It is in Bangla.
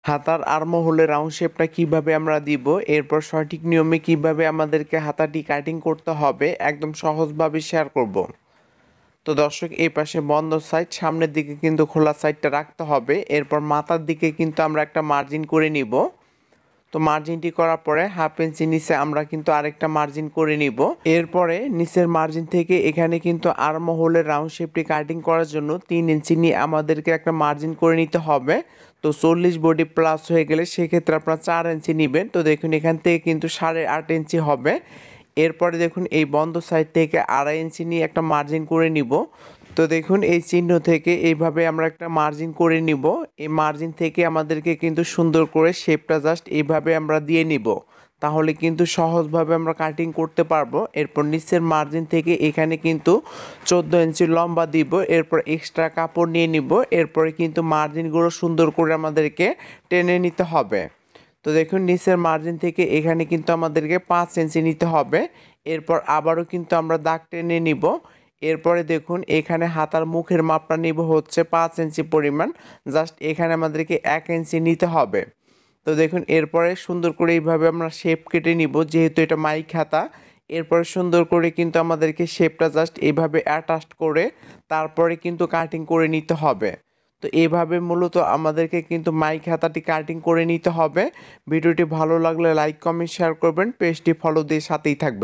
হাতার আর্মহোলে রাউন্ড শেপটা কিভাবে আমরা দিব, এরপর সঠিক নিয়মে কিভাবে আমাদেরকে হাতাটি কাটিং করতে হবে একদম সহজভাবে শেয়ার করব। তো দর্শক, এই পাশে বন্ধ সাইড, সামনের দিকে কিন্তু খোলা সাইডটা রাখতে হবে। এরপর মাথার দিকে কিন্তু আমরা একটা মার্জিন করে নিব। তো মার্জিনটি করার পরে হাফ ইঞ্চি নিচে আমরা কিন্তু আরেকটা মার্জিন করে নিব। এরপরে নিচের মার্জিন থেকে এখানে কিন্তু আর্মহোলের রাউন্ড শেপটি কাটিং করার জন্য 3 ইঞ্চি নিয়ে আমাদেরকে একটা মার্জিন করে নিতে হবে। তো 40 বডি প্লাস হয়ে গেলে সেক্ষেত্রে আপনারা 4 ইঞ্চি নেবেন। তো দেখুন এখান থেকে কিন্তু 8.5 ইঞ্চি হবে। এরপরে দেখুন এই বন্ধ সাইড থেকে 2.5 ইঞ্চি নিয়ে একটা মার্জিন করে নিব। তো দেখুন এই চিহ্ন থেকে এইভাবে আমরা একটা মার্জিন করে নিব। এই মার্জিন থেকে আমাদেরকে কিন্তু সুন্দর করে শেপটা জাস্ট এইভাবে আমরা দিয়ে নিব, তাহলে কিন্তু সহজভাবে আমরা কাটিং করতে পারবো। এরপর নিচের মার্জিন থেকে এখানে কিন্তু 14 ইঞ্চি লম্বা দিব। এরপর এক্সট্রা কাপড় নিয়ে নিব। এরপরে কিন্তু মার্জিনগুলো সুন্দর করে আমাদেরকে টেনে নিতে হবে। তো দেখুন নিচের মার্জিন থেকে এখানে কিন্তু আমাদেরকে 5 ইঞ্চি নিতে হবে। এরপর আবারও কিন্তু আমরা দাগ টেনে নিব। এরপরে দেখুন এখানে হাতার মুখের মাপটা নিব হচ্ছে 5 ইঞ্চি পরিমাণ। জাস্ট এখানে আমাদেরকে 1 ইঞ্চি নিতে হবে। তো দেখুন এরপরে সুন্দর করে এইভাবে আমরা শেপ কেটে নিব, যেহেতু এটা মাইক হাতা। এরপরে সুন্দর করে কিন্তু আমাদেরকে শেপটা জাস্ট এইভাবে অ্যাটাচ করে তারপরে কিন্তু কাটিং করে নিতে হবে। তো এইভাবে মূলত আমাদেরকে কিন্তু মাইক হাতাটি কাটিং করে নিতে হবে। ভিডিওটি ভালো লাগলে লাইক কমেন্ট শেয়ার করবেন, পেজটি ফলো দিয়ে সাথেই থাকবেন।